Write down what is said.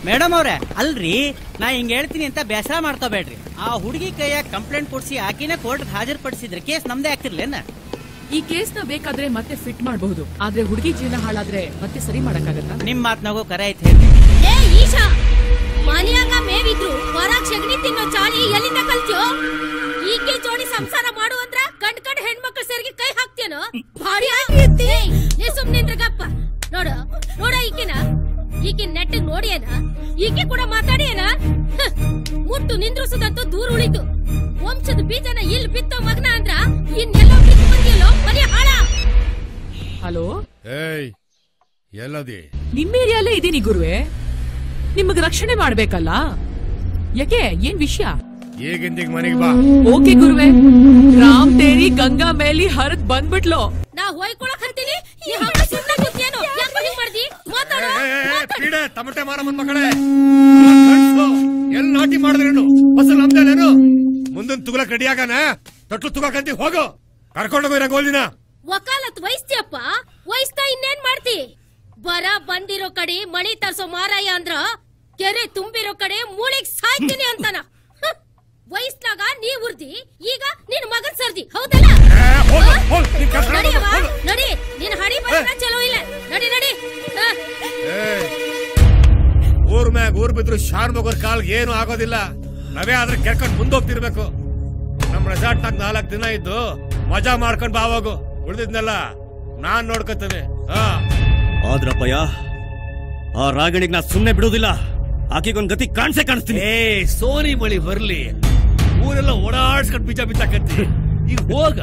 Madam ಅವ್ರೆ ಅಲ್ರಿ, ನಾ ಹಿಂಗ ಹೇಳ್ತೀನಿ ಅಂತ ಬೇಸರ ಮಾಡ್ಕೋಬೇಡ್ರಿ. ಆ ಹುಡುಗಿ ಕೈಯಾಗ ಕಂಪ್ಲೇಂಟ್ ಕೊಡ್ಸಿ ಆಕಿನ ಕೋರ್ಟ್ ಹಾಜರ್ಪಡಿಸಿದ್ರೆ ಕೇಸ್ ನಮ್ದೇ ಆಗ್ತಿರ್ಲೇನ? ಈ ಕೇಸ್ ನ ಬೇಕಾದ್ರೆ ಮತ್ತೆ ಫಿಟ್ ಮಾಡಬಹುದು, ಆದ್ರೆ ಹುಡುಗಿ ಜೀವನ ಹಾಳಾದ್ರೆ ಮತ್ತೆ ಸರಿ ಮಾಡಕ್ಕಾಗತ್ತಾ? ನಿಮ್ ಮಾತ್ನಾಗೋ ಕರೆ ಐತೆ ಹೇಳಿ. ಈಶಾ, ಮನೆಯಾಗ ಮೇವಿದ್ರು ಹೊರಗ್ ಸಗಣಿ ತಿನ್ನೋ ಚಾಳಿ ಎಲ್ಲಿಂದ ಕಲ್ತ್ಯೋ? ಈಕೆ ಜೋಡಿ ಸಂಸಾರ ಮಾಡು ಅಂದ್ರ ಗಂಡ್ ಹೆಣ್ಮಕ್ಳು ಸೇರಿಗೆ ಕೈ ಹಾಕ್ತೇನೋ? ನೀ ಸುಮ್ನಿಂದ್ರಗಪ್ಪ. ನೋಡ ಈಕೆ ನೆಟ್ಟಿಗೆ ನೋಡಿಯೇನ? ಈಕೆ ಕೂಡ ಮಾತಾಡಿಯೇನ? ಮುಟ್ಟು ನಿಂದ್ರಿಸುದಂತೂ ದೂರ ಉಳಿತು. ವಂಶದ ಬೀಜನ ಇಲ್ಲಿ ಬಿತ್ತೋ ಮಗನ ಅಂದ್ರ ಇನ್ನೆಲ್ಲೋ ಬಿತ್ತು ಬಂದಿಯಲ್ಲೋ ಮನೆ ಹಾಳ. ಹಲೋ, ಎಲ್ಲದಿ? ನಿಮ್ಮ ಏರಿಯಲ್ಲೇ ಇದೀನಿ ಗುರುವೆ. ನಿಮಗ್ ರಕ್ಷಣೆ ಮಾಡ್ಬೇಕಲ್ಲ, ಯಾಕೆ ಏನ್ ವಿಷಯ? ಈಗಿಂದೀಗ ಮನೆಗೆ ಬಾ. ಓಕೆ ಗುರುವೆ. ರಾಮ್ ತೇರಿ ಗಂಗಾ ಮೇಲಿ ಹರಿದ್ ಬಂದ್ಬಿಟ್ಲು. ನಾ ಹೋಯ್ಕೊಳಕ್ ಹರ್ತೀನಿ. ತಮಟೆ ಮಾರಮ್ಮನ್ ಮಕ್ಕಳೇ, ಎಲ್ ನಾಟಿ ಮಾಡಿದ್ರೇನು? ಫಸಲ್ ನಮ್ದೇನೇನು? ಮುಂದಿನ ತುಗಲಕ್ ರೆಡಿ ಆಗಾನ? ತೊಟ್ಲು ತುಗಾಕಂತಿ ಹೋಗು, ಕರ್ಕೊಂಡೋಗೋ ರಂಗೋಲಿನ. ವಕಾಲತ್ ವಹಿಸ್ತಿಯಪ್ಪ, ವಹಿಸ್ತಾ ಇನ್ನೇನ್ ಮಾಡ್ತಿ? ಬರ ಬಂದಿರೋ ಕಡೆ ಮಣಿ ತರ್ಸೋ ಮಾರಾಯ ಅಂದ್ರ ಕೆರೆ ತುಂಬಿರೋ ಕಡೆ ಮೂಳಿಗ್ ಸಾಯ್ತೀನಿ ಅಂತಾನ. ವಯಸ್ನಾಗ ನೀ ಉರ್ದಿ, ಈಗ ನಿನ್ ಮಗನ್ ಸರ್ದಿ, ಹೌದಲ್ಲ? ನಡಿ, ನಿನ್ ಹಡಿ ಬರ ಚಲೋ ಇಲ್ಲ. ನಡಿ ನಡಿ. ಊರ್ ಮ್ಯಾಗ ಊರ್ ಬಿದ್ರು ಶಾನ್ ಮಗೋರ್ ಕಾಲ್ಗೆ ಏನು ಆಗೋದಿಲ್ಲ. ನಾವೇ ಆದ್ರೆ ಕೆರ್ಕೊಂಡ್ ಮುಂದೋಗ್ತಿರ್ಬೇಕು. ನಮ್ ರೆಸಾರ್ಟ್ ನಾಗ 4 ದಿನ ಇದ್ದು ಮಜಾ ಮಾಡ್ಕೊಂಡ್ ಬಾವಾಗು. ಉಳಿದಿದ್ನೆಲ್ಲ ನಾನ್ ನೋಡ್ಕೊತೇನೆ. ಆದ್ರಪ್ಪಯ್ಯ, ಆ ರಾಗಿಣಿಗ್ ನಾ ಸುಮ್ನೆ ಬಿಡುದಿಲ್ಲ. ಆಕೆಗೊಂದ್ ಗತಿ ಕಾಣಿಸ್ತೀನಿ. ಸೋನಿ ಮಳಿ ಬರ್ಲಿ, ಊರೆಲ್ಲ ಓಡಾಡ್ಸ್ಕೊಂಡ್ ಬೀಜ ಬಿತ್ತಾಕತ್ತಿ. ಈಗ ಹೋಗ.